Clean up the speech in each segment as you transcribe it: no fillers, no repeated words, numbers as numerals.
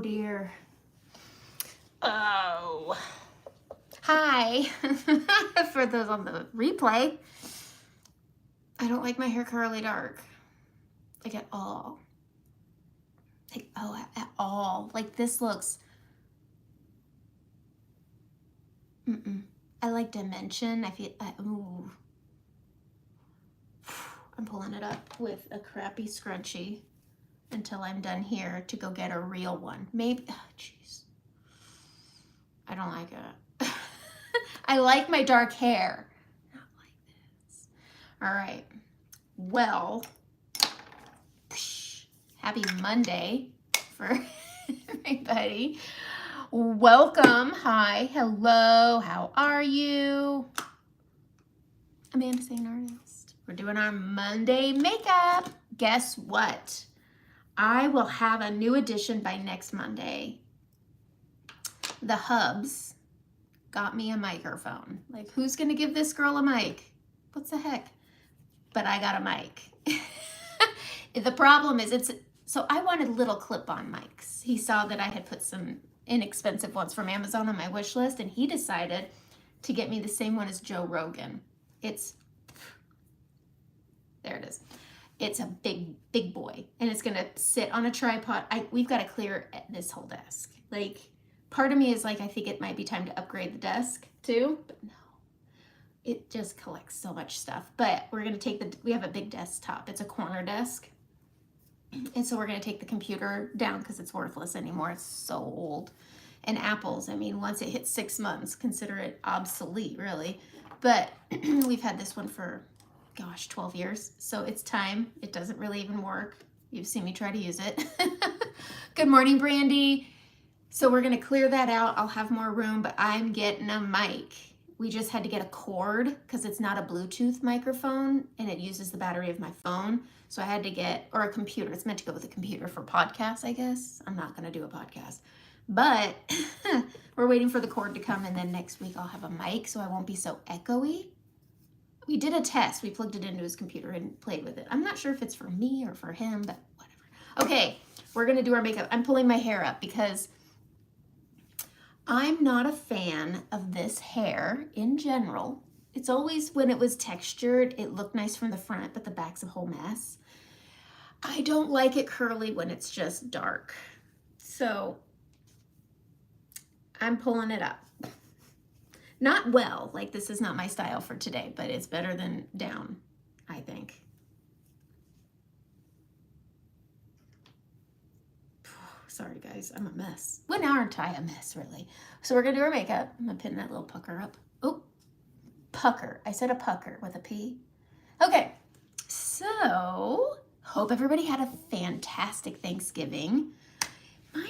dear. Oh. Hi. For those on the replay. I don't like my hair curly dark. Like at all. Like, oh, at all. Like this looks... I like dimension. I feel... ooh. I'm pulling it up with a crappy scrunchie until I'm done here to go get a real one. Maybe... Oh, jeez. I don't like it. I like my dark hair. Not like this. All right. Well, happy Monday for everybody. Welcome. Hi. Hello. How are you? Amanda St. Artist. We're doing our Monday makeup. Guess what? I will have a new edition by next Monday. The Hubs got me a microphone. Like, who's gonna give this girl a mic? What's the heck? But I got a mic. The problem is so I wanted little clip-on mics. He saw that I had put some inexpensive ones from Amazon on my wish list, and he decided to get me the same one as Joe Rogan. There it is. It's a big boy, and it's gonna sit on a tripod. We've got to clear this whole desk. Like, part of me is like, I think it might be time to upgrade the desk too, but no. It just collects so much stuff. But we're gonna we have a big desktop. It's a corner desk. And so we're gonna take the computer down because it's worthless anymore. It's so old. And Apple's, I mean, once it hits 6 months, consider it obsolete, really. But we've had this one for, gosh, 12 years. So it's time. It doesn't really even work. You've seen me try to use it. Good morning, Brandy. So we're gonna clear that out. I'll have more room, but I'm getting a mic. We just had to get a cord because it's not a Bluetooth microphone and it uses the battery of my phone. So I had to get, or a computer. It's meant to go with a computer for podcasts, I guess. I'm not gonna do a podcast. But we're waiting for the cord to come, and then next week I'll have a mic so I won't be so echoey. We did a test. We plugged it into his computer and played with it. I'm not sure if it's for me or for him, but whatever. Okay, we're gonna do our makeup. I'm pulling my hair up because I'm not a fan of this hair in general. It's always, when it was textured, it looked nice from the front, but the back's a whole mess. I don't like it curly when it's just dark. So I'm pulling it up. Not well, like this is not my style for today, but it's better than down, I think. Sorry guys, I'm a mess. When aren't I a mess, really? So we're gonna do our makeup. I'm gonna pin that little pucker up. Oh, pucker. I said a pucker with a P. Okay, so hope everybody had a fantastic Thanksgiving. Mine,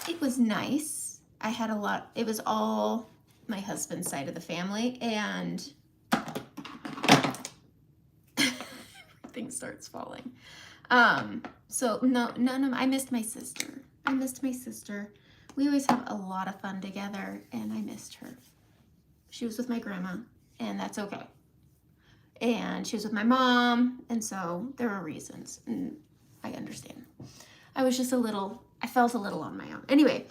it was nice. I had a lot, it was all my husband's side of the family, and everything starts falling. So no, I missed my sister. We always have a lot of fun together, and I missed her. She was with my grandma, and that's okay. And she was with my mom, and so there were reasons, and I understand. I was just I felt a little on my own. Anyway,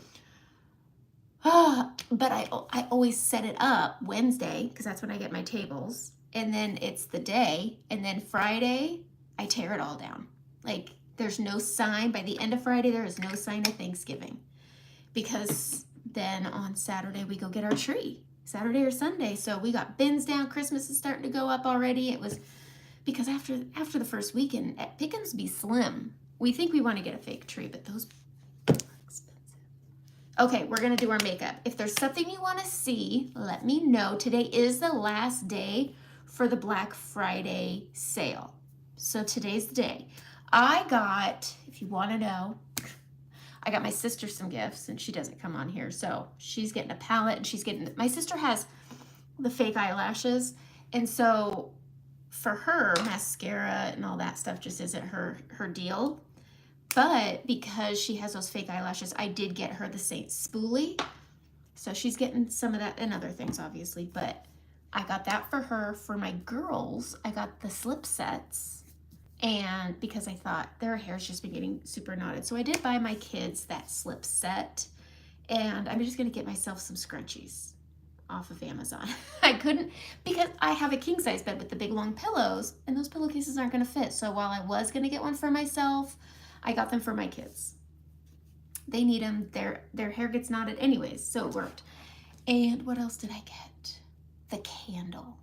but I always set it up Wednesday, because that's when I get my tables, and then it's the day, and then Friday, I tear it all down. Like, there's no sign. By the end of Friday, there is no sign of Thanksgiving, because then on Saturday we go get our tree, Saturday or Sunday. So we got bins down. Christmas is starting to go up already. It was because after the first weekend, Pickens be slim. We think we want to get a fake tree, but those are expensive. Okay, we're gonna do our makeup. If there's something you want to see, let me know. Today is the last day for the Black Friday sale. So today's the day. I got, if you want to know, I got my sister some gifts, and she doesn't come on here. So she's getting a palette, and my sister has the fake eyelashes. And so for her, mascara and all that stuff just isn't her deal. But because she has those fake eyelashes, I did get her the Saint Spoolie. So she's getting some of that and other things, obviously. But I got that for her. For my girls, I got the slip sets. And because I thought their hair's just been getting super knotted. So I did buy my kids that slip set, and I'm just gonna get myself some scrunchies off of Amazon. I couldn't, because I have a king size bed with the big long pillows, and those pillowcases aren't gonna fit. So while I was gonna get one for myself, I got them for my kids. They need them, their hair gets knotted anyways, so it worked. And what else did I get? The candle.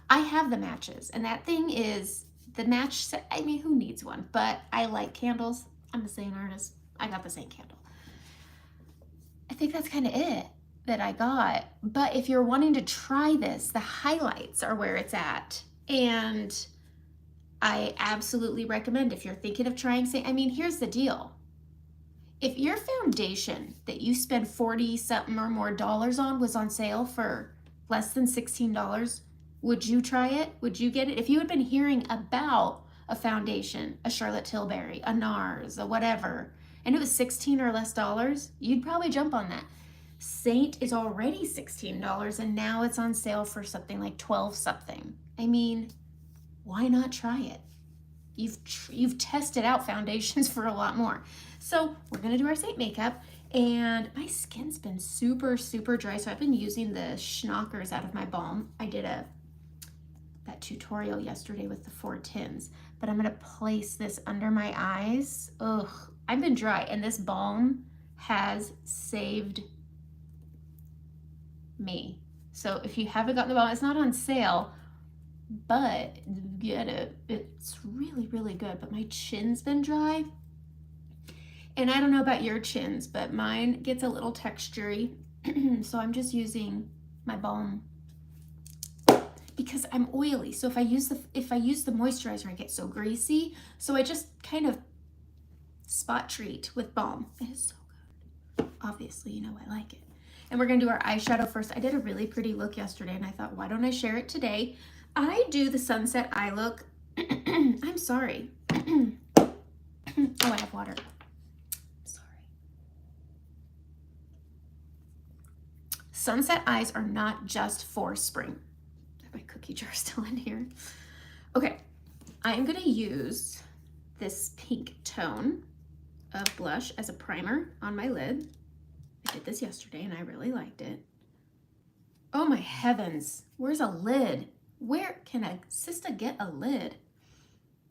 I have the matches, and that thing is the match set. I mean, who needs one? But I like candles. I'm a Saint artist. I got the same candle. I think that's kind of it that I got. But if you're wanting to try this, the highlights are where it's at. And I absolutely recommend, if you're thinking of trying, I mean, here's the deal. If your foundation that you spend 40 something or more dollars on was on sale for less than $16, would you try it? Would you get it? If you had been hearing about a foundation, a Charlotte Tilbury, a NARS, a whatever, and it was $16 or less dollars, you'd probably jump on that. Saint is already $16, and now it's on sale for something like 12 something. I mean, why not try it? You've tested out foundations for a lot more. So we're gonna do our Saint makeup, and my skin's been super, super dry, so I've been using the schnockers out of my balm. I did that tutorial yesterday with the 4 tins, but I'm gonna place this under my eyes. Ugh, I've been dry, and this balm has saved me. So if you haven't gotten the balm, it's not on sale, but get it. It's really, really good. But my chin's been dry, and I don't know about your chins, but mine gets a little textury. So I'm just using my balm because I'm oily. So if I use the moisturizer, I get so greasy. So I just kind of spot treat with balm. It is so good. Obviously, you know I like it. And we're gonna do our eyeshadow first. I did a really pretty look yesterday, and I thought, why don't I share it today? I do the sunset eye look. I'm sorry. Oh, I have water. Sorry. Sunset eyes are not just for spring. I have my cookie jar still in here. Okay, I'm gonna use this pink tone of blush as a primer on my lid. I did this yesterday and I really liked it. Oh my heavens, where's a lid? Where can a sister get a lid?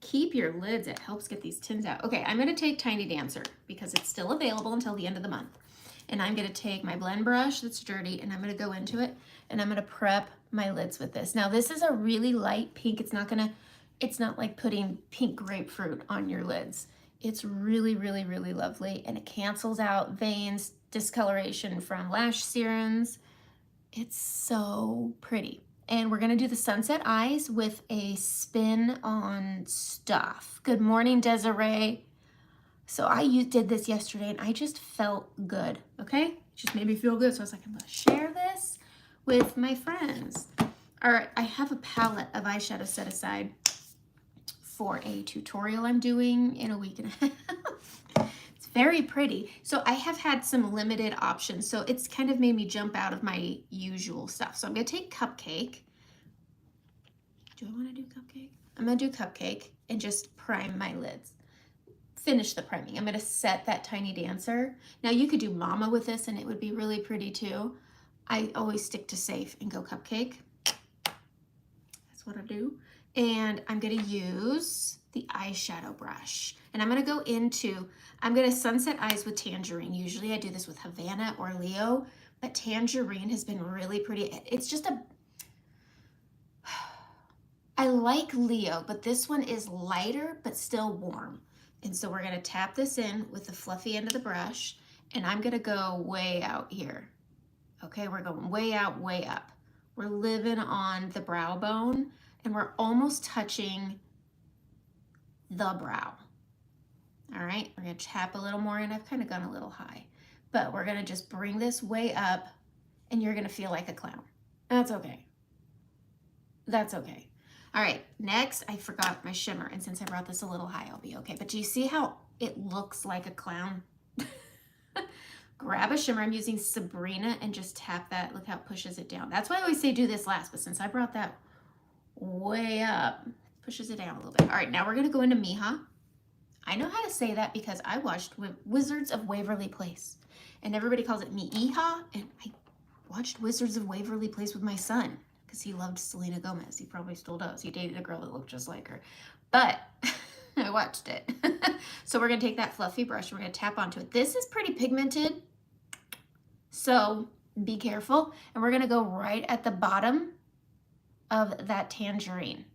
Keep your lids, it helps get these tins out. Okay, I'm gonna take Tiny Dancer because it's still available until the end of the month. And I'm gonna take my blend brush that's dirty, and I'm gonna go into it, and I'm gonna prep my lids with this. Now this is a really light pink. It's not like putting pink grapefruit on your lids. It's really, really, really lovely, and it cancels out veins, discoloration from lash serums. It's so pretty. And we're gonna do the sunset eyes with a spin on Stuff. Good morning, Desiree. So I did this yesterday, and I just felt good, okay? It just made me feel good, so I was like, I'm gonna share this with my friends. All right, I have a palette of eyeshadow set aside for a tutorial I'm doing in a week and a half. It's very pretty. So I have had some limited options, so it's kind of made me jump out of my usual stuff. So I'm gonna take Cupcake. Do I wanna do Cupcake? I'm gonna do Cupcake and just prime my lids. Finish the priming. I'm gonna set that Tiny Dancer. Now you could do Mama with this and it would be really pretty too. I always stick to safe and go Cupcake. That's what I do. And I'm gonna use the eyeshadow brush. And I'm gonna sunset eyes with Tangerine. Usually I do this with Havana or Leo, but Tangerine has been really pretty. It's just I like Leo, but this one is lighter, but still warm. And so we're gonna tap this in with the fluffy end of the brush, and I'm gonna go way out here. Okay, we're going way out, way up. We're living on the brow bone, and we're almost touching the brow. All right, we're gonna tap a little more, and I've kind of gone a little high, but we're gonna just bring this way up, and you're gonna feel like a clown. That's okay. That's okay. All right, next, I forgot my shimmer, and since I brought this a little high, I'll be okay. But do you see how it looks like a clown? Grab a shimmer. I'm using Sabrina and just tap that. Look how it pushes it down. That's why I always say do this last, but since I brought that way up, Pushes it down a little bit. All right, now we're gonna go into Mija. I know how to say that because I watched Wizards of Waverly Place, and everybody calls it Mija, and I watched Wizards of Waverly Place with my son because he loved Selena Gomez. He probably still does. He dated a girl that looked just like her, but I watched it. So we're gonna take that fluffy brush and we're gonna tap onto it. This is pretty pigmented, so be careful. And we're gonna go right at the bottom of that tangerine.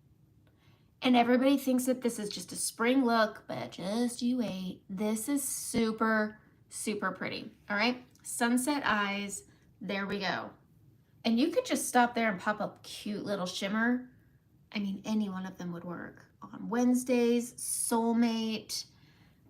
And everybody thinks that this is just a spring look, but just you wait. This is super, super pretty. All right, sunset eyes, there we go. And you could just stop there and pop up cute little shimmer. I mean, any one of them would work. On Wednesdays, Soulmate,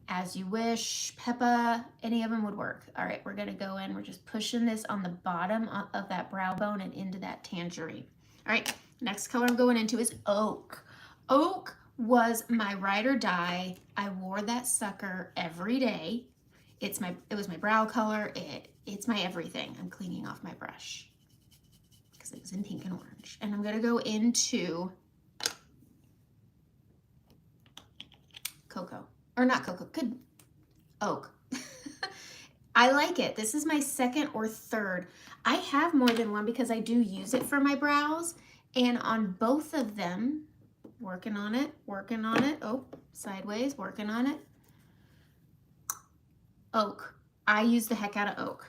As You Wish, Peppa, any of them would work. All right, we're gonna go in, we're just pushing this on the bottom of that brow bone and into that tangerine. All right, next color I'm going into is Oak. Oak was my ride or die. I wore that sucker every day. It was my brow color. It's my everything. I'm cleaning off my brush because it was in pink and orange. And I'm gonna go into Cocoa, or not Cocoa, good Oak. I like it. This is my second or third. I have more than one because I do use it for my brows, and on both of them, working on it, oh, sideways, working on it. Oak. I use the heck out of Oak.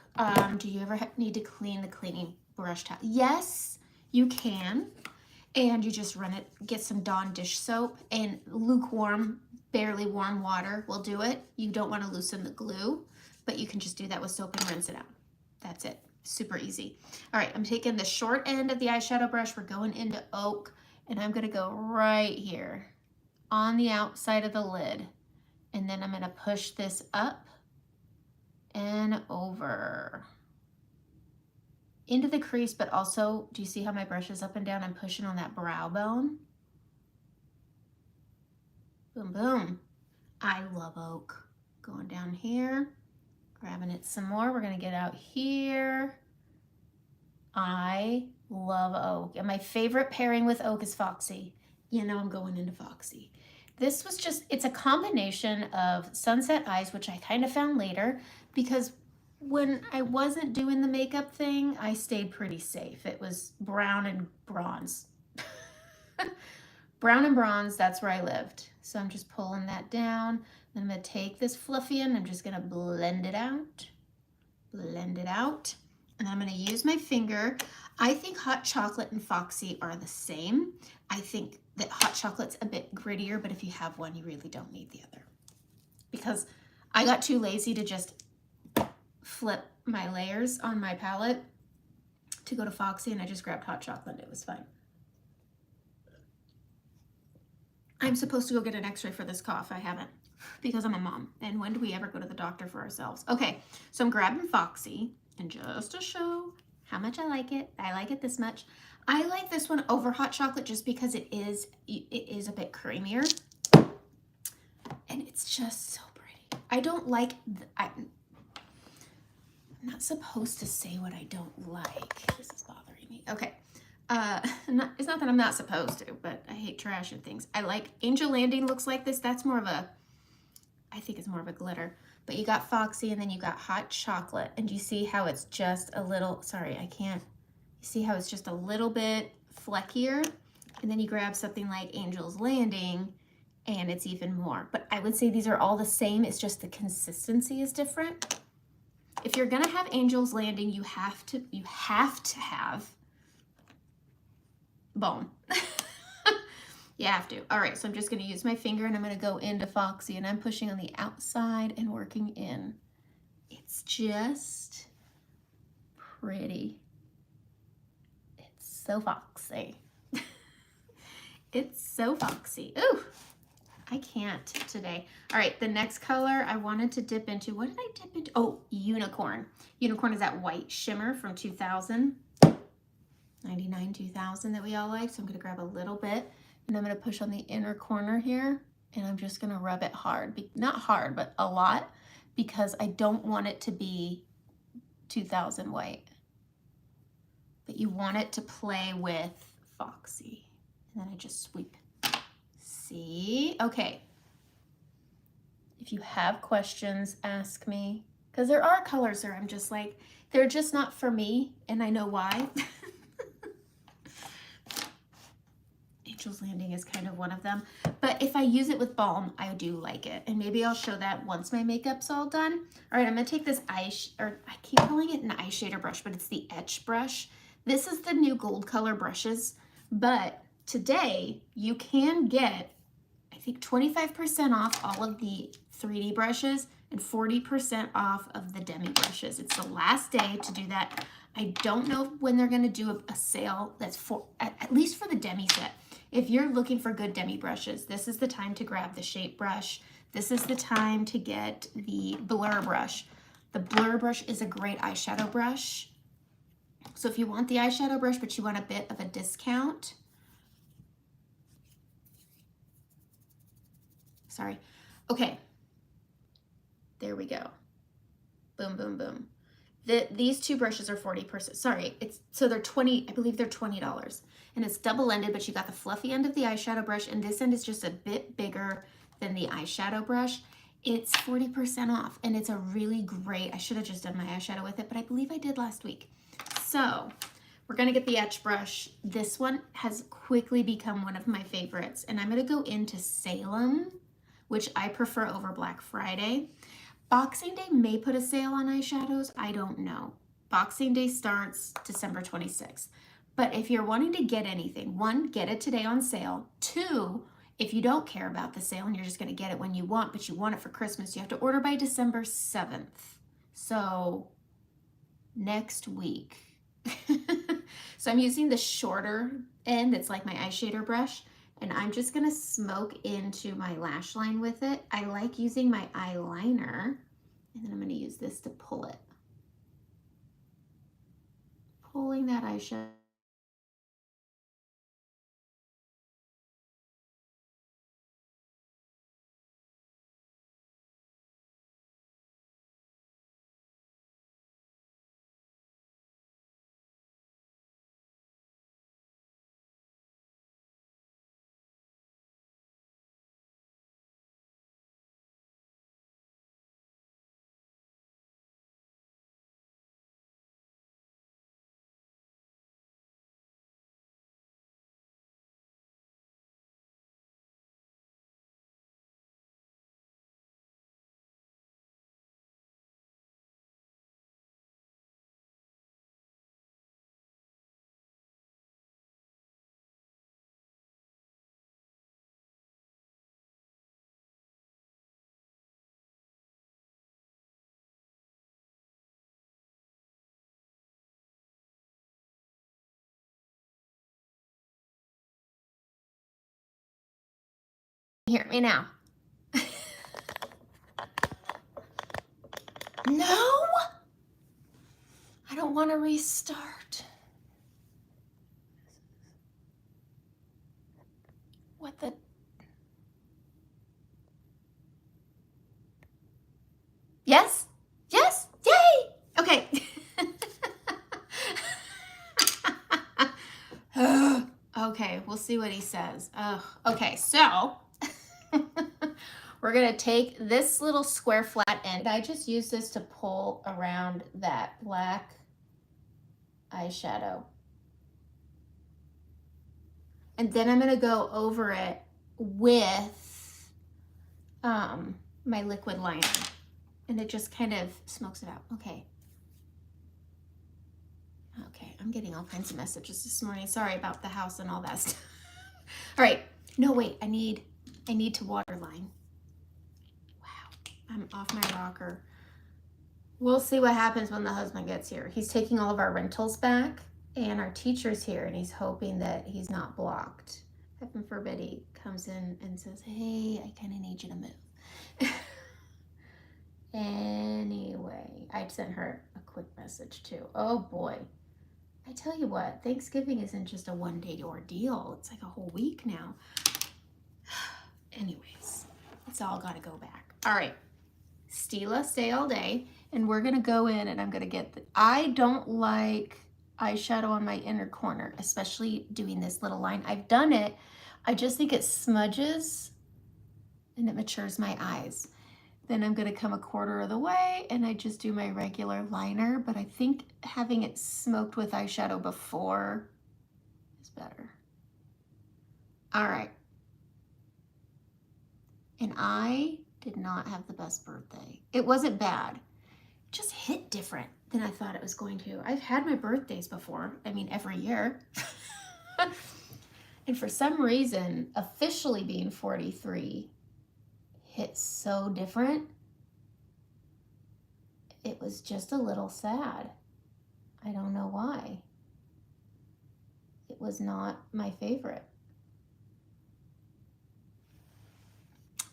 Do you ever need to clean the cleaning brush towel? Yes, you can. And you just run it, get some Dawn dish soap and lukewarm, barely warm water will do it. You don't want to loosen the glue, but you can just do that with soap and rinse it out. That's it. Super easy. All right, I'm taking the short end of the eyeshadow brush. We're going into Oak. And I'm gonna go right here on the outside of the lid. And then I'm gonna push this up and over into the crease, but also, do you see how my brush is up and down? I'm pushing on that brow bone. Boom, boom. I love Oak. Going down here, grabbing it some more. We're gonna get out here. I love Oak. And my favorite pairing with Oak is Foxy. You know I'm going into Foxy. This was just, it's a combination of Sunset Eyes, which I kind of found later, because when I wasn't doing the makeup thing, I stayed pretty safe. It was brown and bronze. Brown and bronze, that's where I lived. So I'm just pulling that down. Then I'm gonna take this fluffy and I'm just gonna blend it out. Blend it out. And I'm gonna use my finger. I think Hot Chocolate and Foxy are the same. I think that Hot Chocolate's a bit grittier, but if you have one, you really don't need the other. Because I got too lazy to just flip my layers on my palette to go to Foxy, and I just grabbed Hot Chocolate and it was fine. I'm supposed to go get an x-ray for this cough. I haven't, because I'm a mom. And when do we ever go to the doctor for ourselves? Okay, so I'm grabbing Foxy. And just to show how much I like it this much. I like this one over Hot Chocolate just because it is a bit creamier. And it's just so pretty. I don't like, I'm not supposed to say what I don't like. This is bothering me. Okay. It's not that I'm not supposed to, but I hate trash and things. I like Angel Landing looks like this. That's more of a, I think it's more of a glitter. But you got Foxy and then you got Hot Chocolate. And you see how it's just a little, sorry, I can't, you see how it's just a little bit fleckier? And then you grab something like Angel's Landing and it's even more. But I would say these are all the same. It's just the consistency is different. If you're gonna have Angel's Landing, you have to have bone. You have to. All right, so I'm just gonna use my finger and I'm gonna go into Foxy and I'm pushing on the outside and working in. It's just pretty. It's so foxy. It's so foxy. Ooh, I can't today. All right, the next color I wanted to dip into, what did I dip into? Oh, Unicorn. Unicorn is that white shimmer from 2000, 99, 2000 that we all like. So I'm gonna grab a little bit and I'm gonna push on the inner corner here and I'm just gonna rub it hard. Not hard, but a lot, because I don't want it to be 2000 white. But you want it to play with Foxy. And then I just sweep see. Okay. If you have questions, ask me. Because there are colors where I'm just like, they're just not for me, and I know why. Angel's Landing is kind of one of them. But if I use it with balm, I do like it. And maybe I'll show that once my makeup's all done. All right, I'm going to take this I keep calling it an eye shader brush, but it's the Etch brush. This is the new gold color brushes. But today, you can get, I think, 25% off all of the 3D brushes and 40% off of the demi brushes. It's the last day to do that. I don't know when they're going to do a sale that's for at least for the demi set. If you're looking for good demi brushes, this is the time to grab the shape brush. This is the time to get the blur brush. The blur brush is a great eyeshadow brush. So if you want the eyeshadow brush, but you want a bit of a discount, sorry. Okay, there we go. Boom, boom, boom. These two brushes are 40%. Sorry, so they're 20, I believe they're $20. And it's double-ended, but you got the fluffy end of the eyeshadow brush, and this end is just a bit bigger than the eyeshadow brush. It's 40% off, and it's a really great, I should have just done my eyeshadow with it, but I believe I did last week. So we're gonna get the Etch brush. This one has quickly become one of my favorites, and I'm gonna go into Salem, which I prefer over Black Friday. Boxing Day may put a sale on eyeshadows. I don't know. Boxing Day starts December 26th. But if you're wanting to get anything, one, get it today on sale. Two, if you don't care about the sale and you're just going to get it when you want, but you want it for Christmas, you have to order by December 7th. So next week. So I'm using the shorter end that's like my eye shader brush, and I'm just gonna smoke into my lash line with it. I like using my eyeliner, and then I'm gonna use this to pull it. Pulling that eyeshadow. Hear me now. No, I don't want to restart. What the? Yes? Yes? Yay! Okay. Okay, we'll see what he says. Okay, so we're gonna take this little square flat end. I just use this to pull around that black eyeshadow. And then I'm gonna go over it with my liquid liner. And it just kind of smokes it out. Okay. Okay, I'm getting all kinds of messages this morning. Sorry about the house and all that stuff. All right. No, wait, I need to waterline. Wow, I'm off my rocker. We'll see what happens when the husband gets here. He's taking all of our rentals back, and our teacher's here, and he's hoping that he's not blocked. Heaven forbid he comes in and says, hey, I kind of need you to move. Anyway, I sent her a quick message too. Oh boy. I tell you what, Thanksgiving isn't just a one-day ordeal. It's like a whole week now. Anyways, it's all got to go back. All right, Stila, stay all day. And we're going to go in and I'm going to get I don't like eyeshadow on my inner corner, especially doing this little line. I've done it. I just think it smudges and it matures my eyes. Then I'm gonna come a quarter of the way and I just do my regular liner, but I think having it smoked with eyeshadow before is better. All right. And I did not have the best birthday. It wasn't bad. It just hit different than I thought it was going to. I've had my birthdays before. I mean, every year. And for some reason, officially being 43 hit so different. It was just a little sad. I don't know why. It was not my favorite.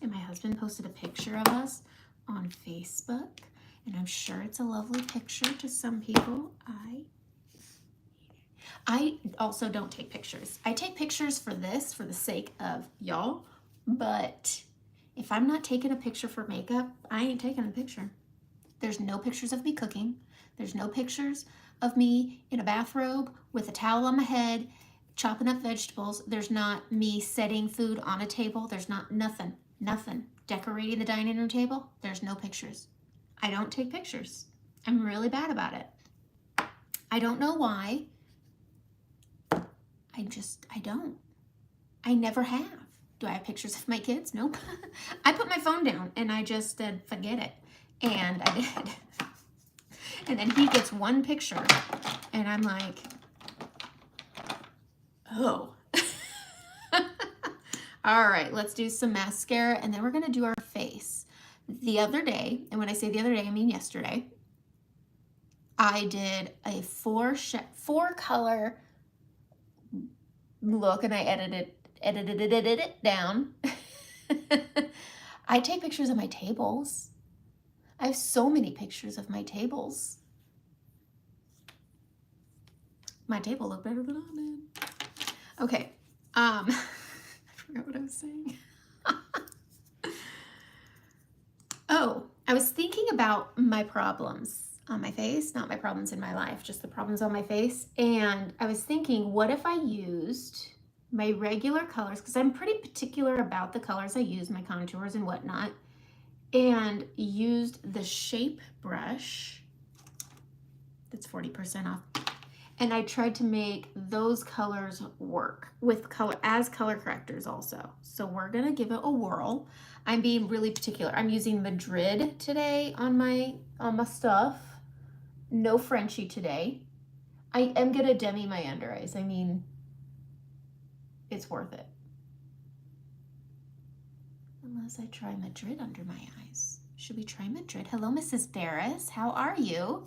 And my husband posted a picture of us on Facebook, and I'm sure it's a lovely picture to some people. I also don't take pictures. I take pictures for this, for the sake of y'all, but if I'm not taking a picture for makeup, I ain't taking a picture. There's no pictures of me cooking. There's no pictures of me in a bathrobe with a towel on my head, chopping up vegetables. There's not me setting food on a table. There's not nothing. Decorating the dining room table. There's no pictures. I don't take pictures. I'm really bad about it. I don't know why. I don't. I never have. Do I have pictures of my kids? Nope. I put my phone down and I just said, forget it. And I did. And then he gets one picture and I'm like, oh. All right, let's do some mascara and then we're gonna do our face. The other day, and when I say the other day, I mean yesterday, I did a four color look and I edited it down. I take pictures of my tables. I have so many pictures of my tables. My table looked better than I did. Okay, I forgot what I was saying. Oh, I was thinking about my problems on my face, not my problems in my life, just the problems on my face. And I was thinking, what if I used my regular colors, because I'm pretty particular about the colors I use, my contours and whatnot, and used the shape brush that's 40% off. And I tried to make those colors work with color correctors also. So we're gonna give it a whirl. I'm being really particular. I'm using Madrid today on my stuff. No Frenchie today. I am gonna demi my under eyes. I mean, it's worth it. Unless I try Madrid under my eyes. Should we try Madrid? Hello, Mrs. Barris. How are you?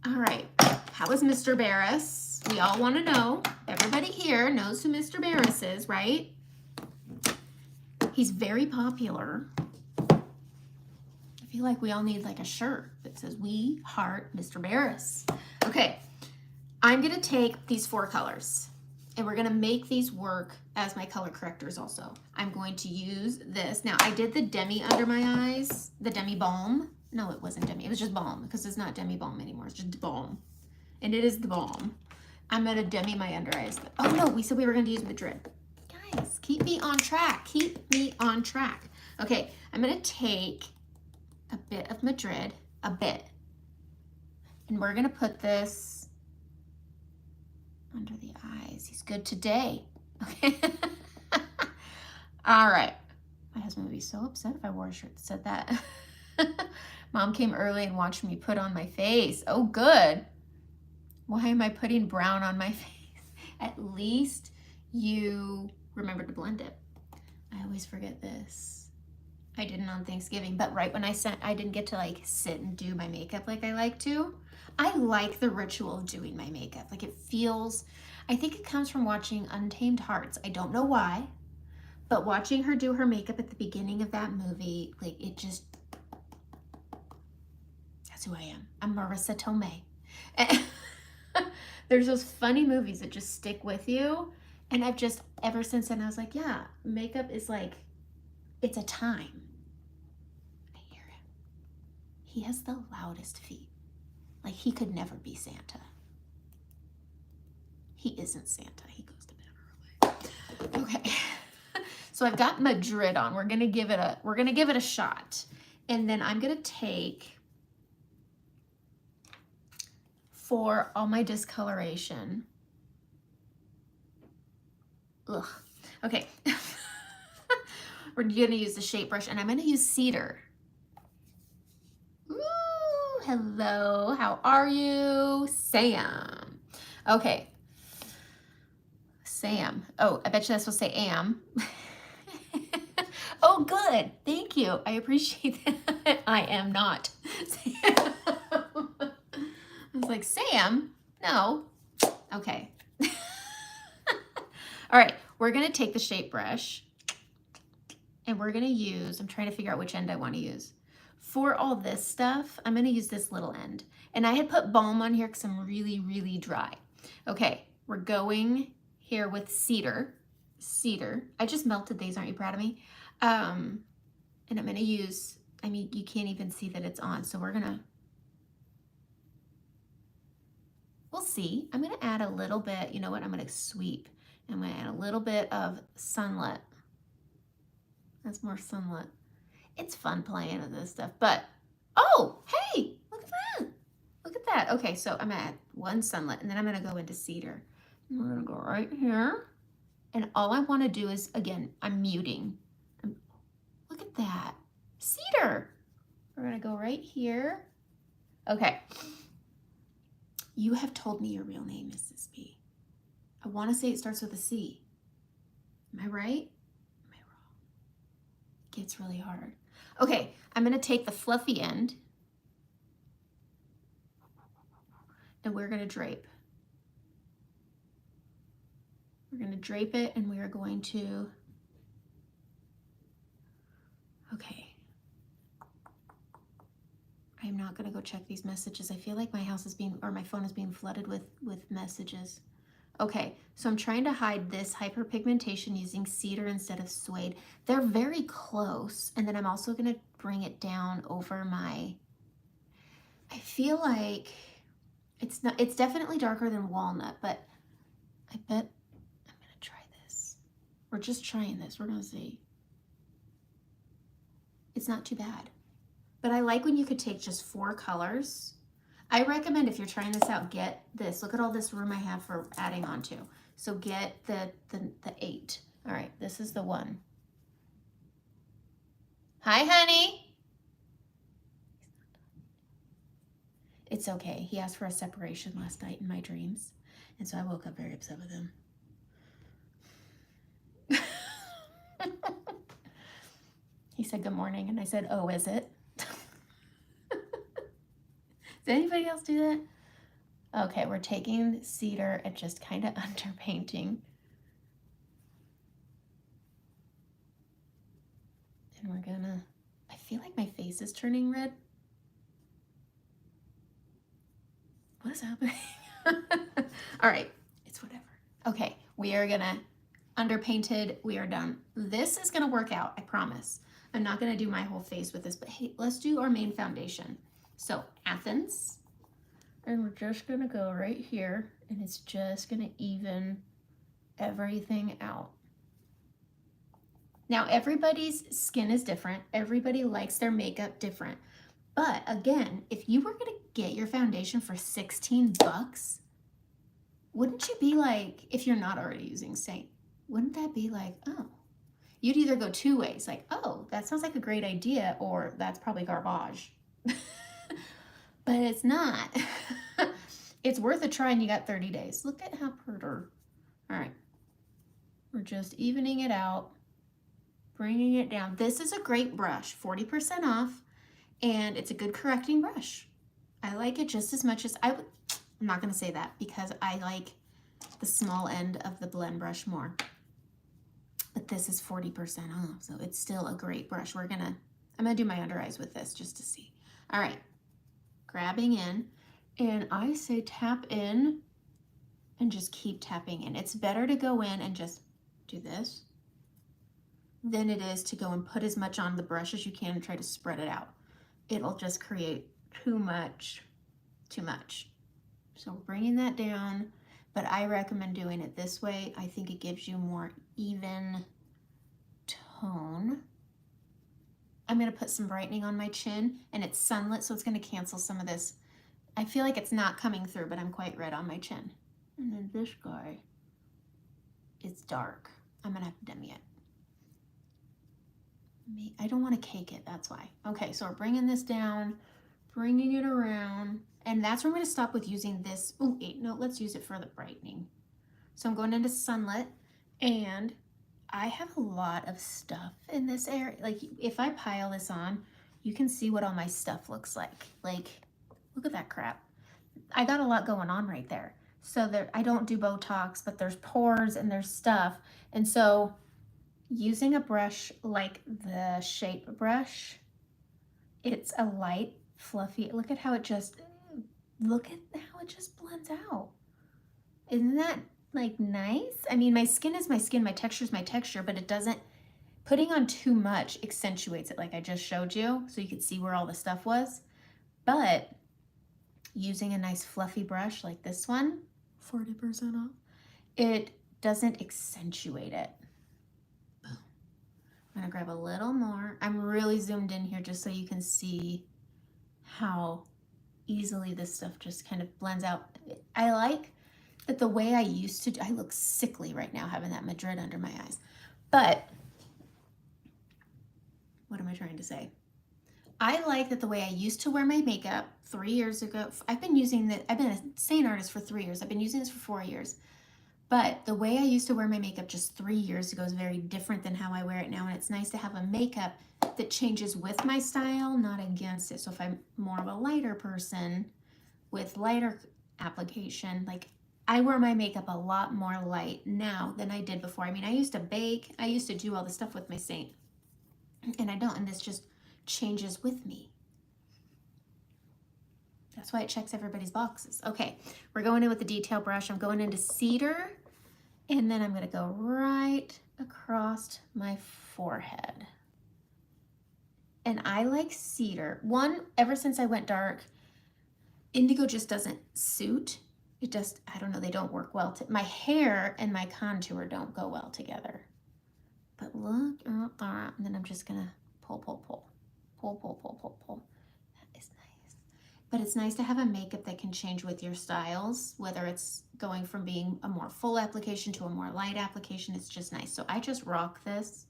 All right. How is Mr. Barris? We all want to know. Everybody here knows who Mr. Barris is, right? He's very popular. I feel like we all need like a shirt that says, "We heart Mr. Barris." Okay. I'm going to take these 4 colors and we're going to make these work as my color correctors also. I'm going to use this. Now, I did the demi under my eyes, the demi balm. No, it wasn't demi. It was just balm because it's not demi balm anymore. It's just balm. And it is the balm. I'm going to demi my under eyes. Oh, no, we said we were going to use Madrid. Guys, keep me on track. Keep me on track. Okay, I'm going to take a bit of Madrid, a bit. And we're going to put this under the eyes. He's good today. Okay. All right. My husband would be so upset if I wore a shirt that said that. Mom came early and watched me put on my face. Oh, good. Why am I putting brown on my face? At least you remembered to blend it. I always forget this. I didn't on Thanksgiving, but right when I didn't get to like sit and do my makeup like I like to. I like the ritual of doing my makeup. Like it feels, I think it comes from watching Untamed Hearts. I don't know why, but watching her do her makeup at the beginning of that movie, like it just, that's who I am. I'm Marissa Tomei. There's those funny movies that just stick with you. And I've just, ever since then, I was like, yeah, makeup is like, it's a time. I hear him. He has the loudest feet. Like he could never be Santa. He isn't Santa. He goes to bed early. Okay. So I've got Madrid on. We're gonna give it a shot. And then I'm gonna take, for all my discoloration. Ugh. Okay. We're gonna use the shape brush, and I'm gonna use cedar. Ooh, hello, how are you? Sam. Okay. Sam. Oh, I bet you that's supposed to say am. Oh, good. Thank you. I appreciate that. I am not. Sam. I was like, Sam? No. Okay. All right, we're gonna take the shape brush and we're gonna use, I'm trying to figure out which end I wanna use. For all this stuff, I'm gonna use this little end. And I had put balm on here because I'm really, really dry. Okay, we're going here with cedar. Cedar. I just melted these, aren't you proud of me? And I'm gonna use, I mean, you can't even see that it's on, so we'll see. I'm gonna add a little bit, you know what, I'm gonna sweep. I'm gonna add a little bit of sunlit. That's more sunlit. It's fun playing with this stuff, but, oh, hey, look at that. Look at that. Okay, so I'm gonna add one sunlit, and then I'm gonna go into cedar. And we're gonna go right here. And all I wanna do is, again, I'm muting. Look at that, cedar. We're gonna go right here. Okay. You have told me your real name, Mrs. B. I wanna say it starts with a C. Am I right? Am I wrong? It gets really hard. Okay, I'm gonna take the fluffy end and we're gonna drape. We're gonna drape it and we are going to, okay. I'm not gonna go check these messages. I feel like my house is being, or my phone is being flooded with messages. Okay, so I'm trying to hide this hyperpigmentation using cedar instead of suede. They're very close. And then I'm also gonna bring it down over my, I feel like it's definitely darker than walnut, but I bet I'm gonna try this. We're just trying this, we're gonna see. It's not too bad. But I like when you could take just 4 colors. I recommend if you're trying this out, get this. Look at all this room I have for adding on to. So get the 8. All right, this is the 1. Hi, honey. It's okay. He asked for a separation last night in my dreams. And so I woke up very upset with him. He said, good morning. And I said, oh, is it? Does anybody else do that? Okay, we're taking cedar and just kind of underpainting. And we're gonna, I feel like my face is turning red. What is happening? All right, it's whatever. Okay, we are gonna, underpainted, we are done. This is gonna work out, I promise. I'm not gonna do my whole face with this, but hey, let's do our main foundation. So Athens, and we're just gonna go right here, and it's just gonna even everything out. Now everybody's skin is different. Everybody likes their makeup different. But again, if you were gonna get your foundation for 16 bucks, wouldn't you be like, if you're not already using Saint, wouldn't that be like, oh, you'd either go 2 ways, like, oh, that sounds like a great idea, or that's probably garbage. But it's not. It's worth a try and you got 30 days. Look at how pretty. All right. We're just evening it out, bringing it down. This is a great brush, 40% off, and it's a good correcting brush. I like it just as much as I would. I'm not gonna say that because I like the small end of the blend brush more. But this is 40% off, so it's still a great brush. I'm gonna do my under eyes with this just to see. All right. Grabbing in, and I say tap in and just keep tapping in. It's better to go in and just do this than it is to go and put as much on the brush as you can and try to spread it out. It'll just create too much. So bringing that down, but I recommend doing it this way. I think it gives you more even tone. I'm going to put some brightening on my chin, and it's sunlit, so it's going to cancel some of this. I feel like it's not coming through, but I'm quite red on my chin. And then this guy, it's dark. I'm going to have to dim it. I don't want to cake it, that's why. Okay, so we're bringing this down, bringing it around, and that's where I'm going to stop with using this. Oh, wait, no, let's use it for the brightening. So I'm going into sunlit, and I have a lot of stuff in this area. Like, if I pile this on, you can see what all my stuff looks like. Like, look at that crap. I got a lot going on right there. So there, I don't do Botox, but there's pores and there's stuff. And so using a brush like the shape brush, it's a light, fluffy, look at how it just blends out. Isn't that like nice? I mean, my skin is my skin, my texture is my texture, but it doesn't, putting on too much accentuates it like I just showed you, so you could see where all the stuff was. But using a nice fluffy brush like this one, 40% off, it doesn't accentuate it. Boom. I'm gonna grab a little more. I'm really zoomed in here just so you can see how easily this stuff just kind of blends out. I like that the way I used to do, I look sickly right now having that Madrid under my eyes. But what am I trying to say? I like that the way I used to wear my makeup 3 years ago, I've been a Saint artist for 3 years. I've been using this for 4 years. But the way I used to wear my makeup just 3 years ago is very different than how I wear it now. And it's nice to have a makeup that changes with my style, not against it. So if I'm more of a lighter person with lighter application, like I wear my makeup a lot more light now than I did before. I mean, I used to bake, I used to do all the stuff with my Saint, and I don't, and this just changes with me. That's why it checks everybody's boxes. Okay, we're going in with the detail brush. I'm going into Cedar, and then I'm gonna go right across my forehead. And I like Cedar. One, ever since I went dark, indigo just doesn't suit. It just, I don't know, they don't work well. My hair and my contour don't go well together. But look at that. And then I'm just gonna pull. That is nice. But it's nice to have a makeup that can change with your styles, whether it's going from being a more full application to a more light application. It's just nice. So I just rock this.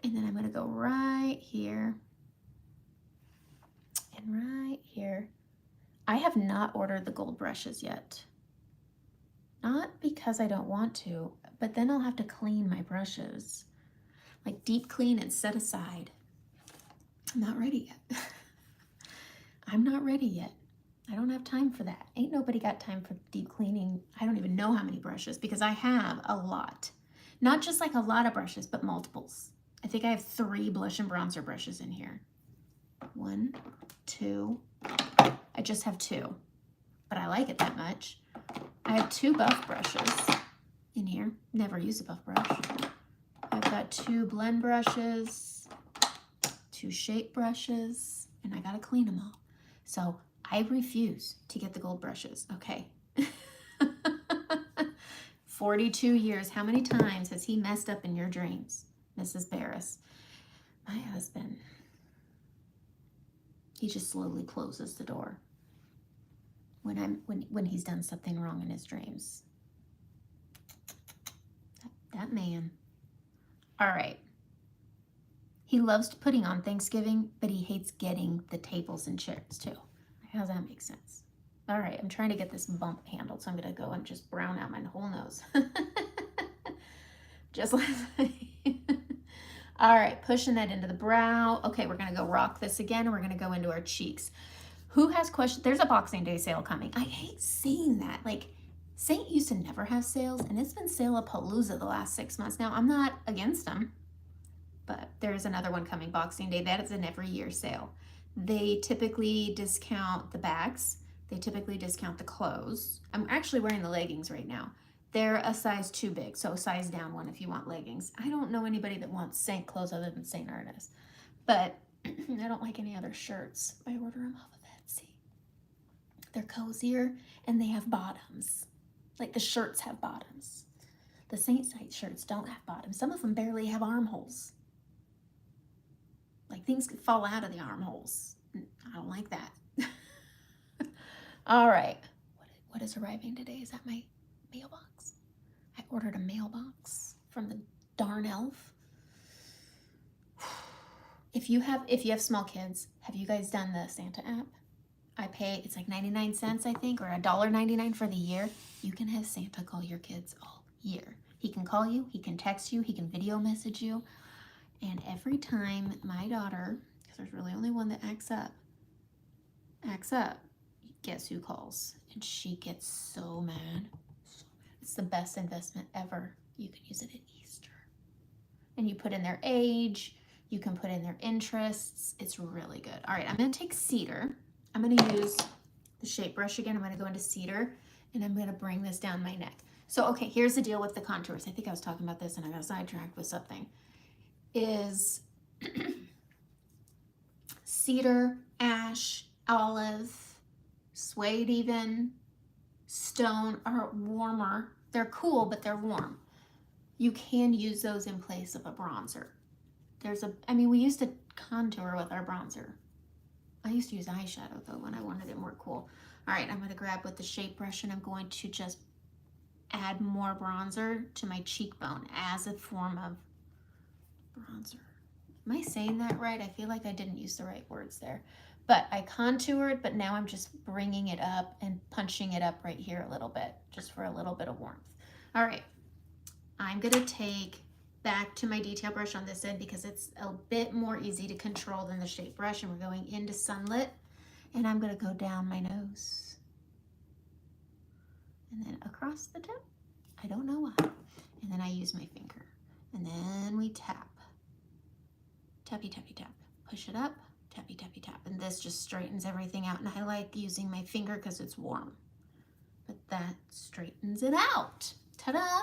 And then I'm gonna go right here and right here. I have not ordered the gold brushes yet. Not because I don't want to, but then I'll have to clean my brushes. Like deep clean and set aside. I'm not ready yet. I'm not ready yet. I don't have time for that. Ain't nobody got time for deep cleaning. I don't even know how many brushes because I have a lot. Not just like a lot of brushes, but multiples. I think I have 3 blush and bronzer brushes in here. 1, 2. I just have 2, but I like it that much. I have 2 buff brushes in here. Never use a buff brush. I've got 2 blend brushes, 2 shape brushes, and I gotta clean them all. So I refuse to get the gold brushes. Okay. 42 years. How many times has he messed up in your dreams, Mrs. Barris? My husband, he just slowly closes the door when he's done something wrong in his dreams. That man. All right. He loves putting on Thanksgiving, but he hates getting the tables and chairs too. How does that make sense? All right, I'm trying to get this bump handled, so I'm gonna go and just brown out my whole nose. Just like all right, pushing that into the brow. Okay, we're gonna go rock this again, and we're gonna go into our cheeks. Who has questions? There's a Boxing Day sale coming. I hate seeing that. Like, Saint used to never have sales, and it's been sale-a-palooza the last 6 months. Now, I'm not against them, but there's another one coming, Boxing Day. That is an every year sale. They typically discount the bags. They typically discount the clothes. I'm actually wearing the leggings right now. They're a size too big, so size down one if you want leggings. I don't know anybody that wants Saint clothes other than Saint artists, but I don't like any other shirts. I order them off of Etsy. They're cozier and they have bottoms. Like the shirts have bottoms. The Saint site shirts don't have bottoms. Some of them barely have armholes. Like things could fall out of the armholes. I don't like that. All right. What is arriving today? Is that my mailbox? I ordered a mailbox from the darn elf. If you have small kids, have you guys done the Santa app? I pay, it's like 99 cents, I think, or $1.99 for the year. You can have Santa call your kids all year. He can call you, he can text you, he can video message you. And every time my daughter, because there's really only one that acts up, guess who calls? And she gets so mad. It's the best investment ever. You can use it at Easter. And you put in their age, you can put in their interests. It's really good. All right, I'm gonna take cedar. I'm gonna use the shape brush again. I'm gonna go into cedar and I'm gonna bring this down my neck. So, okay, here's the deal with the contours. I think I was talking about this and I got sidetracked with something. Is cedar, ash, olive, suede even, stone are warmer. They're cool, but they're warm. You can use those in place of a bronzer. We used to contour with our bronzer. I used to use eyeshadow though when I wanted it more cool. All right, I'm gonna grab with the shape brush and I'm going to just add more bronzer to my cheekbone as a form of bronzer. Am I saying that right? I feel like I didn't use the right words there. But I contoured, but now I'm just bringing it up and punching it up right here a little bit, just for a little bit of warmth. All right, I'm gonna take back to my detail brush on this end because it's a bit more easy to control than the shape brush, and we're going into sunlit, and I'm gonna go down my nose and then across the tip. I don't know why. And then I use my finger and then we tap. Tappy, tappy, tap. Push it up, tappy, tappy, tap. And this just straightens everything out. And I like using my finger because it's warm. But that straightens it out. Ta-da!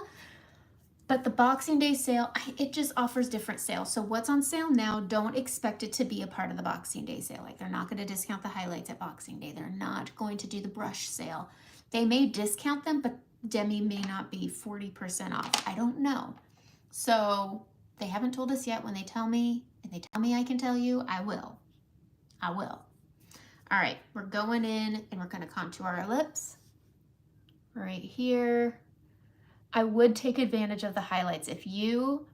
But the Boxing Day sale, it just offers different sales. So what's on sale now, don't expect it to be a part of the Boxing Day sale. Like they're not going to discount the highlights at Boxing Day. They're not going to do the brush sale. They may discount them, but Demi may not be 40% off. I don't know. So they haven't told us yet. When they tell me, and they tell me I can tell you, I will. I will. All right, we're going in and we're going to contour our lips right here. I would take advantage of the highlights. If you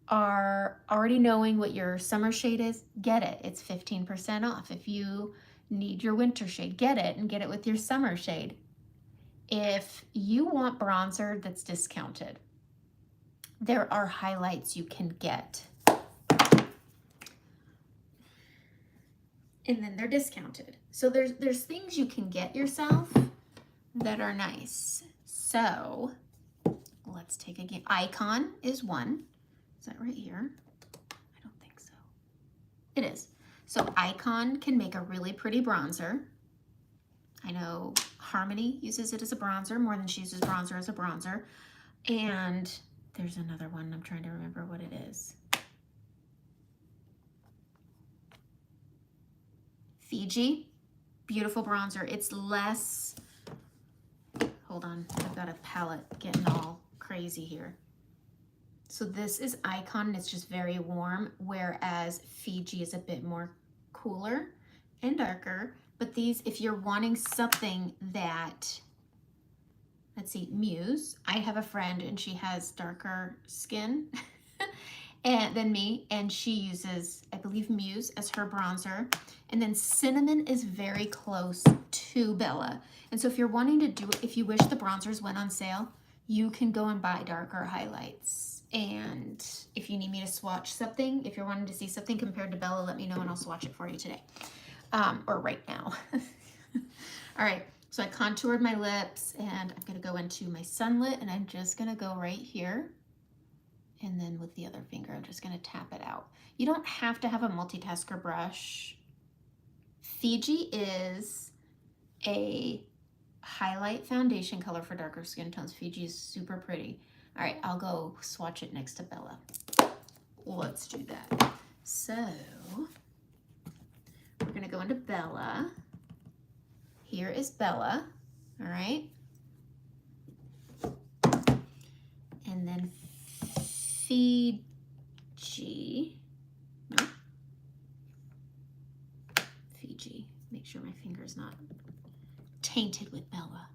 are already knowing what your summer shade is, get it. It's 15% off. If you need your winter shade, get it and get it with your summer shade. If you want bronzer that's discounted, there are highlights you can get. And then they're discounted. So there's things you can get yourself that are nice. So let's take again. Icon is one. Is that right here? I don't think so. It is. So Icon can make a really pretty bronzer. I know Harmony uses it as a bronzer more than she uses bronzer as a bronzer. And there's another one. I'm trying to remember what it is. Fiji, beautiful bronzer. It's less, hold on, I've got a palette getting all crazy here. So this is Icon and it's just very warm, whereas Fiji is a bit more cooler and darker. But these, if you're wanting something that, let's see, Muse. I have a friend and she has darker skin than me, and she uses, I believe, Muse as her bronzer. And then Cinnamon is very close to Bella. And so if you're wanting to do, if you wish the bronzers went on sale, you can go and buy darker highlights. And if you need me to swatch something, if you're wanting to see something compared to Bella, let me know and I'll swatch it for you today. Or right now. All right, so I contoured my lips and I'm gonna go into my sunlit and I'm just gonna go right here. And then with the other finger, I'm just gonna tap it out. You don't have to have a multitasker brush. Fiji is a highlight foundation color for darker skin tones. Fiji is super pretty. All right, I'll go swatch it next to Bella. Let's do that. So we're gonna go into Bella. Here is Bella, all right? And then Fiji, no, finger's not tainted with Bella.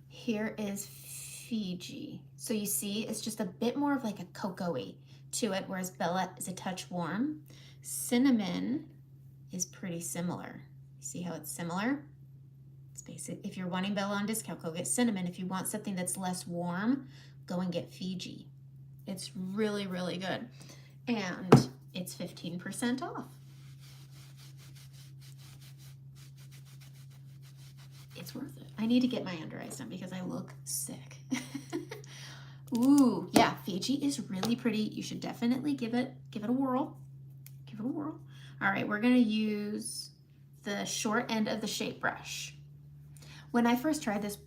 Here is Fiji. So you see, it's just a bit more of like a cocoa-y to it, whereas Bella is a touch warm. Cinnamon is pretty similar. See how it's similar? It's basic. If you're wanting Bella on discount, go get Cinnamon. If you want something that's less warm, go and get Fiji. It's really, really good. And it's 15% off. It's worth it. I need to get my under eyes done because I look sick. Ooh, yeah, Fiji is really pretty. You should definitely give it a whirl. Give it a whirl. All right, we're gonna use the short end of the shape brush. When I first tried this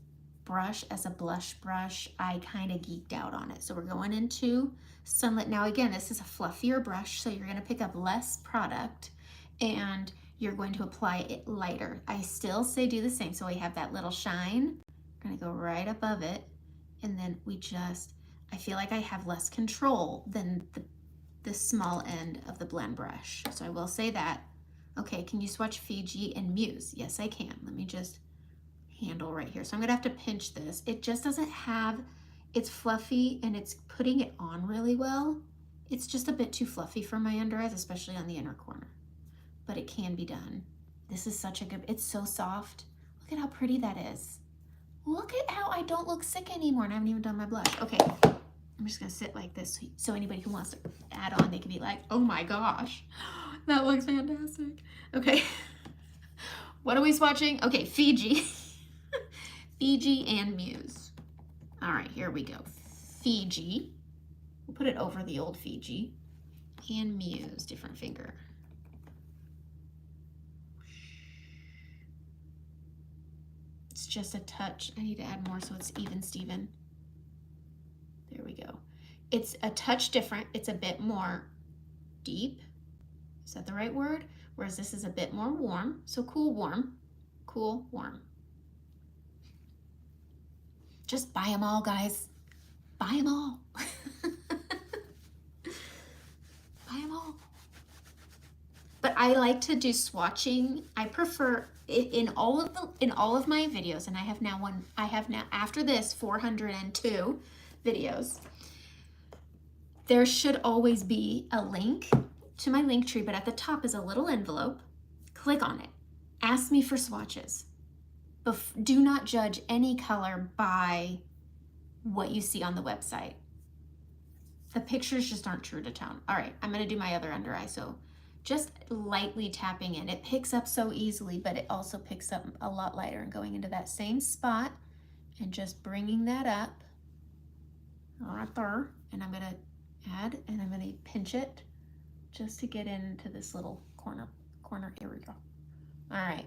brush as a blush brush, I kind of geeked out on it. So we're going into Sunlit. Now again, this is a fluffier brush, so you're gonna pick up less product and you're going to apply it lighter. I still say do the same. So we have that little shine. We're gonna go right above it. And then I feel like I have less control than the small end of the blend brush. So I will say that. Okay, can you swatch Fiji and Muse? Yes, I can. Let me just handle right here. So I'm gonna have to pinch this. It just doesn't have, it's fluffy and it's putting it on really well. It's just a bit too fluffy for my under eyes, especially on the inner corner, but it can be done. This is such a good, it's so soft. Look at how pretty that is. Look at how I don't look sick anymore and I haven't even done my blush. Okay, I'm just gonna sit like this so anybody who wants to add on, they can be like, oh my gosh, that looks fantastic. Okay, what are we swatching? Okay, Fiji. Fiji and Muse. All right, here we go. Fiji. We'll put it over the old Fiji. And Muse, different finger. It's just a touch. I need to add more so it's even, Steven. There we go. It's a touch different. It's a bit more deep. Is that the right word? Whereas this is a bit more warm. So cool, warm. Cool, warm. Just buy them all, guys. Buy them all. Buy them all. But I like to do swatching. I prefer in all of my videos, and I have now after this 402 videos. There should always be a link to my link tree, but at the top is a little envelope. Click on it. Ask me for swatches. Do not judge any color by what you see on the website. The pictures just aren't true to tone. All right, I'm gonna do my other under eye. So just lightly tapping in. It picks up so easily, but it also picks up a lot lighter, and going into that same spot and just bringing that up right there. And I'm gonna add, and I'm gonna pinch it just to get into this little corner. Here we go. All right.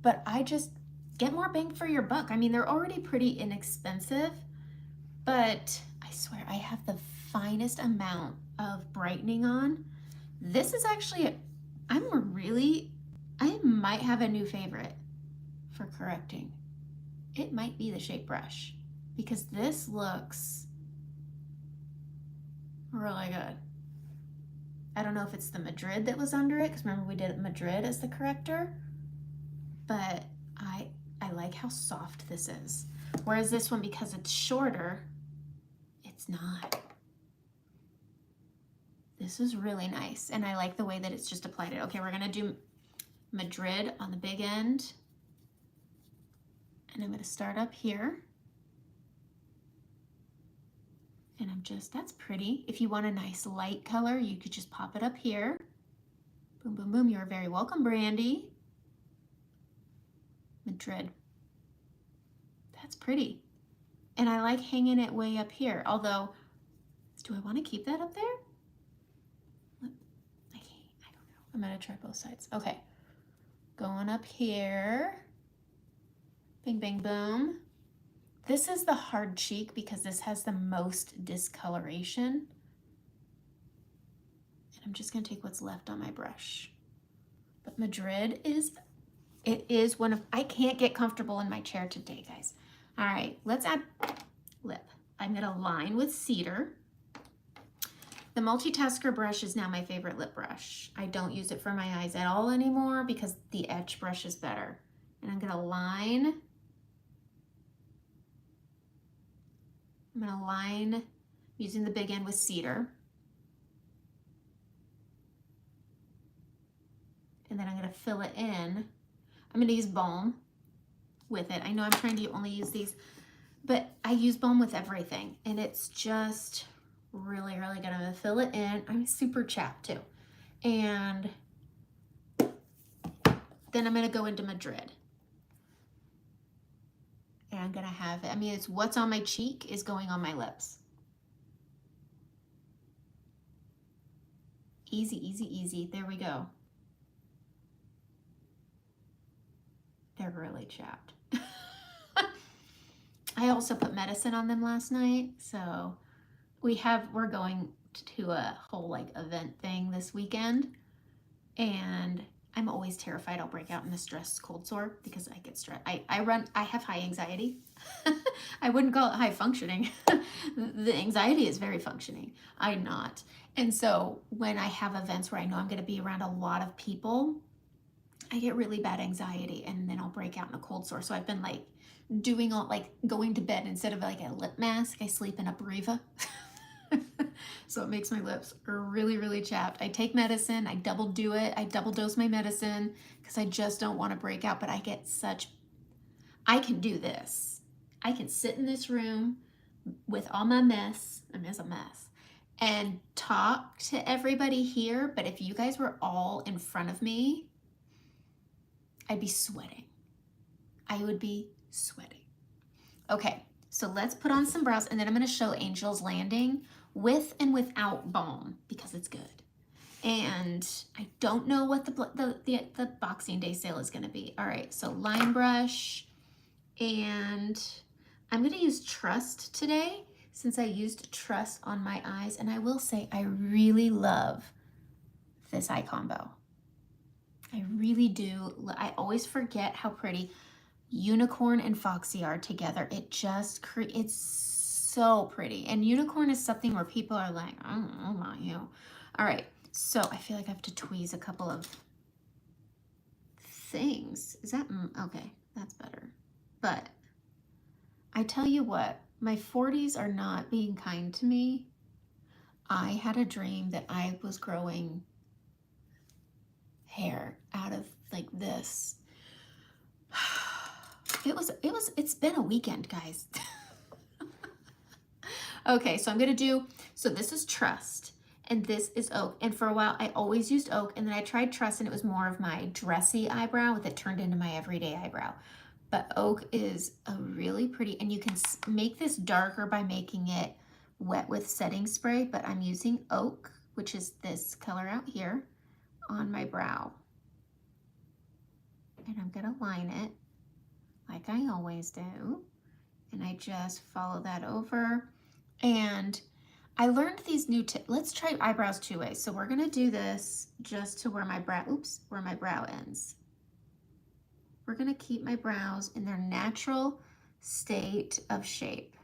But I just get more bang for your buck. I mean, they're already pretty inexpensive, but I swear I have the finest amount of brightening on. This is actually, I might have a new favorite for correcting. It might be the shape brush because this looks really good. I don't know if it's the Madrid that was under it, because remember we did Madrid as the corrector. But I like how soft this is. Whereas this one, because it's shorter, it's not. This is really nice. And I like the way that it's just applied it. Okay, we're gonna do Madrid on the big end. And I'm gonna start up here. And that's pretty. If you want a nice light color, you could just pop it up here. Boom, boom, boom. You're very welcome, Brandy. Madrid. That's pretty. And I like hanging it way up here. Although, do I want to keep that up there? I don't know. I'm gonna try both sides. Okay. Going up here. Bing, bang, boom. This is the hard cheek because this has the most discoloration. And I'm just gonna take what's left on my brush. But Madrid is one of, I can't get comfortable in my chair today, guys. All right, let's add lip. I'm gonna line with Cedar. The multitasker brush is now my favorite lip brush. I don't use it for my eyes at all anymore because the etch brush is better. And I'm gonna line. I'm gonna line using the big end with cedar. And then I'm gonna fill it in. I'm gonna use balm with it. I know I'm trying to only use these, but I use balm with everything, and it's just really, really good. I'm gonna fill it in. I'm super chapped too. And then I'm gonna go into Madrid. And I'm gonna have it, I mean, it's what's on my cheek is going on my lips. Easy, easy, easy. There we go. They're really chapped. I also put medicine on them last night, so we're going to a whole like event thing this weekend, and I'm always terrified I'll break out in a stress cold sore because I get stressed. I have high anxiety. I wouldn't call it high functioning. The anxiety is very functioning. I'm not. And so when I have events where I know I'm going to be around a lot of people, I get really bad anxiety, and then I'll break out in a cold sore. So I've been like doing all like going to bed instead of like a lip mask, I sleep in a Breva. So it makes my lips really, really chapped. I take medicine, I double dose my medicine because I just don't want to break out, but I can do this. I can sit in this room with all my mess, I'm a mess, and talk to everybody here, but if you guys were all in front of me, I'd be sweating. I would be sweating. Okay, so let's put on some brows, and then I'm gonna show Angel's Landing with and without balm because it's good. And I don't know what the Boxing Day sale is gonna be. All right, so line brush, and I'm gonna use Trust today since I used Trust on my eyes, and I will say I really love this eye combo. I really do. I always forget how pretty Unicorn and Foxy are together. It's so pretty. And Unicorn is something where people are like, I don't know about you. All right, so I feel like I have to tweeze a couple of things. Is that, okay, that's better. But I tell you what, my 40s are not being kind to me. I had a dream that I was growing hair out of like this. It's been a weekend, guys. Okay, so so this is Trust, and this is Oak. And for a while, I always used Oak, and then I tried Trust, and it was more of my dressy eyebrow that turned into my everyday eyebrow. But Oak is a really pretty, and you can make this darker by making it wet with setting spray, but I'm using Oak, which is this color out here, on my brow. And I'm gonna line it like I always do. And I just follow that over. And I learned these new tips. Let's try eyebrows 2 ways. So we're gonna do this just to where my brow ends. We're gonna keep my brows in their natural state of shape.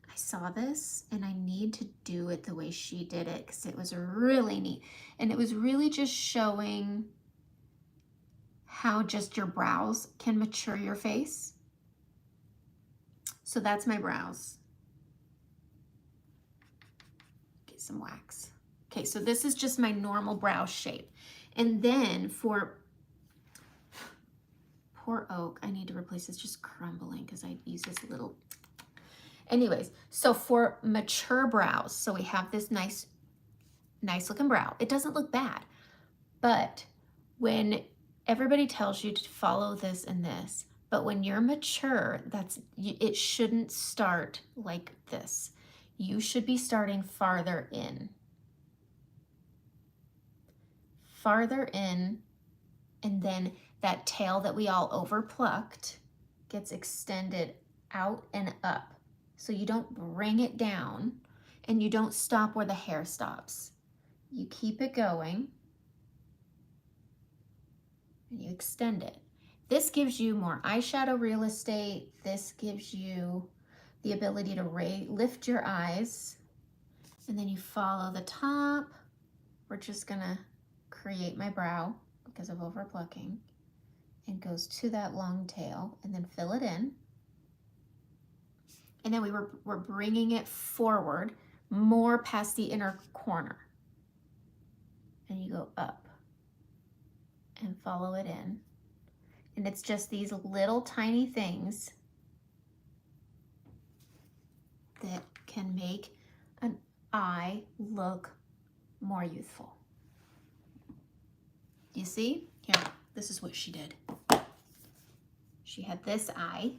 I saw this and I need to do it the way she did it because it was really neat. And it was really just showing how just your brows can mature your face. So that's my brows. Get some wax. Okay, so this is just my normal brow shape. And then for poor Oak, I need to replace this, just crumbling because I use this little. Anyways, so for mature brows, so we have this nice looking brow. It doesn't look bad, but when everybody tells you to follow this and this, but when you're mature, it shouldn't start like this. You should be starting farther in. Farther in, and then that tail that we all overplucked gets extended out and up. So you don't bring it down and you don't stop where the hair stops. You keep it going and you extend it. This gives you more eyeshadow real estate. This gives you the ability to lift your eyes, and then you follow the top. We're just gonna create my brow because of over plucking, and goes to that long tail, and then fill it in. And then we're bringing it forward more past the inner corner. And you go up and follow it in. And it's just these little tiny things that can make an eye look more youthful. You see? Here, this is what she did. She had this eye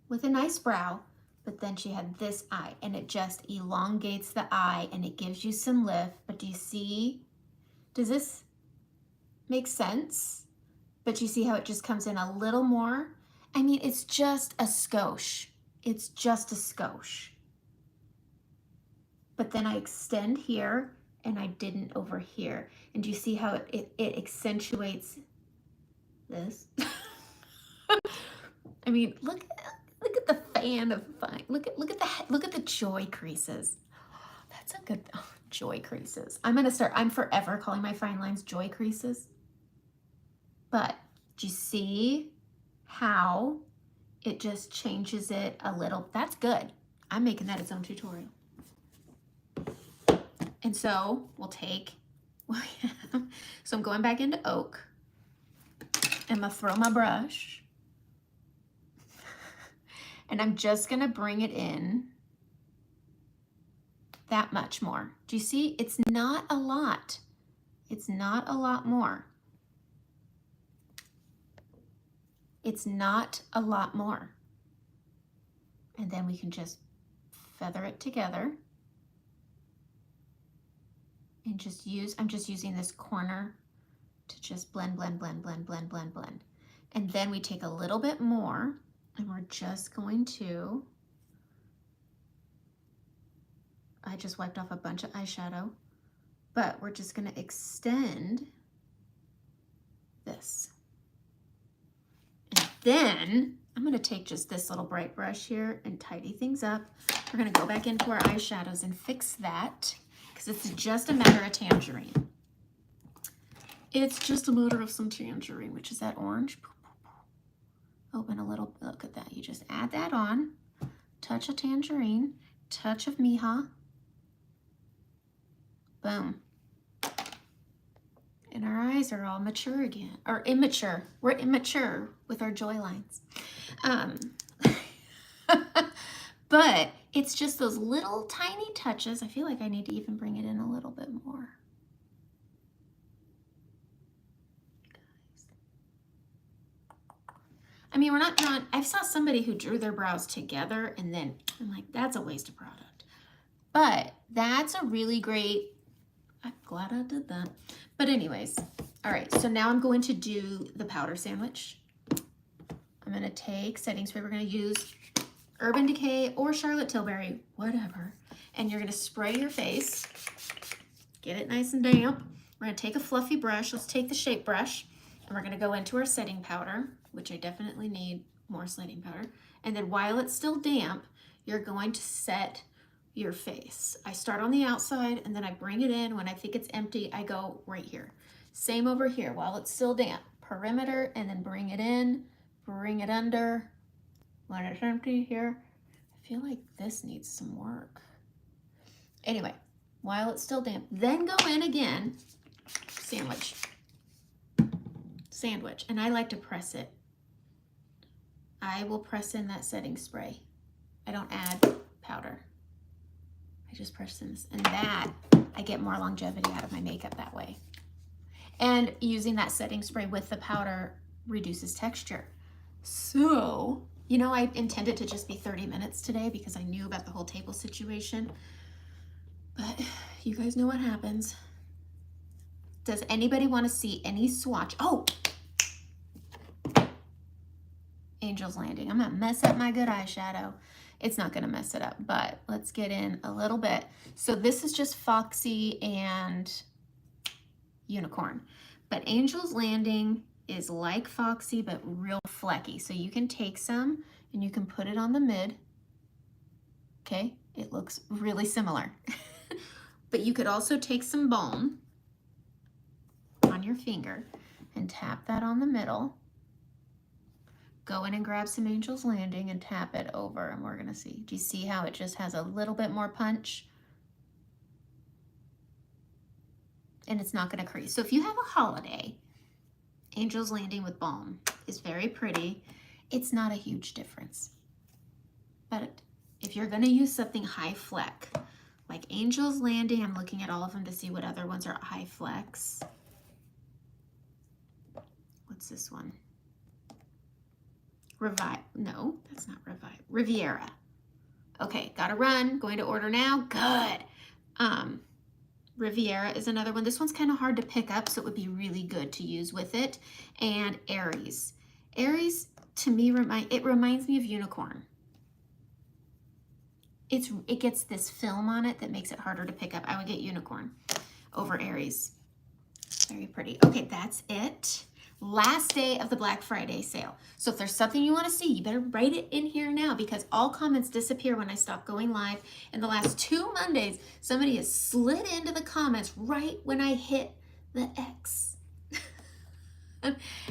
with a nice brow, but then she had this eye, and it just elongates the eye and it gives you some lift. But do you see? Does this make sense? But you see how it just comes in a little more? I mean, it's just a skosh. It's just a skosh. But then I extend here, and I didn't over here. And do you see how it accentuates this? I mean, look at the fan of fun. Look at the joy creases. That's a good joy creases. I'm forever calling my fine lines joy creases. But do you see how it just changes it a little? That's good. I'm making that its own tutorial. And so we'll take, so I'm going back into oak. I'm gonna throw my brush. And I'm just gonna bring it in that much more. Do you see? It's not a lot. It's not a lot more. It's not a lot more. And then we can just feather it together. And just I'm just using this corner to just blend, blend, blend, blend, blend, blend, blend. And then we take a little bit more, and we're just going to, I just wiped off a bunch of eyeshadow, but we're just gonna extend this. And then I'm gonna take just this little bright brush here and tidy things up. We're gonna go back into our eyeshadows and fix that, because it's just a matter of tangerine. It's just a matter of some tangerine, which is that orange. Open a little, look at that. You just add that on, touch of tangerine, touch of Miha. Boom. And our eyes are all mature again, or immature. We're immature with our joy lines. But it's just those little tiny touches. I feel like I need to even bring it in a little bit more. I mean, we're not drawing, I saw somebody who drew their brows together, and then I'm like, that's a waste of product. But that's a really great, I'm glad I did that. But anyways, all right, so now I'm going to do the powder sandwich. I'm gonna take setting spray. We're gonna use Urban Decay or Charlotte Tilbury, whatever. And you're gonna spray your face, get it nice and damp. We're gonna take a fluffy brush. Let's take the shape brush, and we're gonna go into our setting powder, which I definitely need more setting powder. And then while it's still damp, you're going to set your face. I start on the outside, and then I bring it in. When I think it's empty, I go right here. Same over here, while it's still damp. Perimeter, and then bring it in, bring it under. When it's empty here, I feel like this needs some work. Anyway, while it's still damp, then go in again, sandwich. And I like to press it. I will press in that setting spray. I don't add powder. I just press in this, and that, I get more longevity out of my makeup that way. And using that setting spray with the powder reduces texture. So, you know, I intended to just be 30 minutes today because I knew about the whole table situation. But you guys know what happens. Does anybody want to see any swatch? Oh! Angel's Landing. I'm gonna mess up my good eyeshadow. It's not gonna mess it up, but let's get in a little bit. So this is just Foxy and Unicorn. But Angel's Landing is like Foxy, but real flecky. So you can take some and you can put it on the mid. Okay, it looks really similar. But you could also take some balm on your finger and tap that on the middle. Go in and grab some Angel's Landing and tap it over, and we're gonna see. Do you see how it just has a little bit more punch? And it's not gonna crease. So if you have a holiday, Angel's Landing with balm is very pretty. It's not a huge difference. But if you're gonna use something high fleck, like Angel's Landing, I'm looking at all of them to see what other ones are high flecks. What's this one? No, that's not Riviera. Okay, gotta run, going to order now, good. Riviera is another one. This one's kind of hard to pick up, so it would be really good to use with it. And Aries. Aries, to me, it reminds me of unicorn. It gets this film on it that makes it harder to pick up. I would get unicorn over Aries. Very pretty. Okay, that's it. Last day of the Black Friday sale. So if there's something you want to see, you better write it in here now, because all comments disappear when I stop going live. In the last 2 Mondays, somebody has slid into the comments right when I hit the X.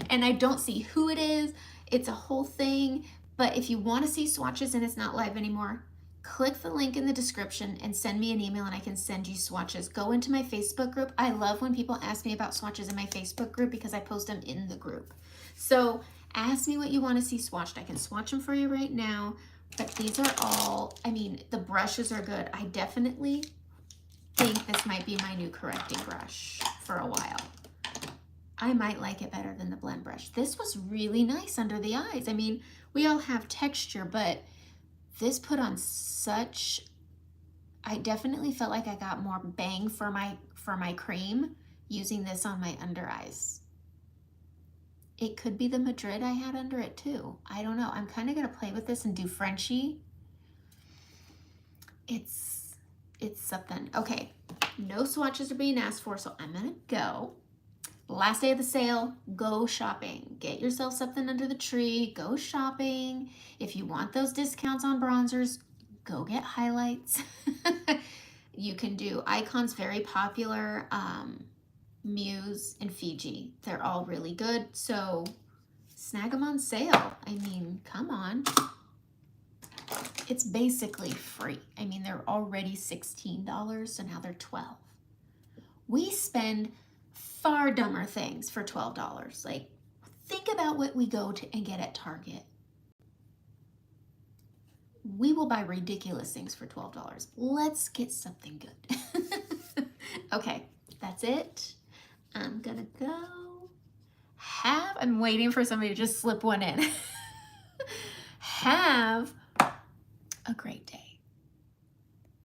And I don't see who it is. It's a whole thing. But if you want to see swatches and it's not live anymore, click the link in the description and send me an email and I can send you swatches. Go into my Facebook group. I love when people ask me about swatches in my Facebook group because I post them in the group. So ask me what you want to see swatched. I can swatch them for you right now, but these are all, I mean, the brushes are good. I definitely think this might be my new correcting brush for a while. I might like it better than the blend brush. This was really nice under the eyes. I mean, we all have texture, but this put on such, I definitely felt like I got more bang for my cream using this on my under eyes. It could be the Madrid I had under it too. I don't know. I'm kind of going to play with this and do Frenchie. It's something. Okay, no swatches are being asked for, so I'm going to go. Last day of the sale, go shopping. Get yourself something under the tree, go shopping. If you want those discounts on bronzers, go get highlights. You can do Icon's very popular, Muse and Fiji. They're all really good, so snag them on sale. I mean, come on. It's basically free. I mean, they're already $16, so now they're $12. We spend far dumber things for $12. Like, think about what we go to and get at Target. We will buy ridiculous things for $12. Let's get something good. Okay, that's it. I'm gonna go. I'm waiting for somebody to just slip one in. Have a great day.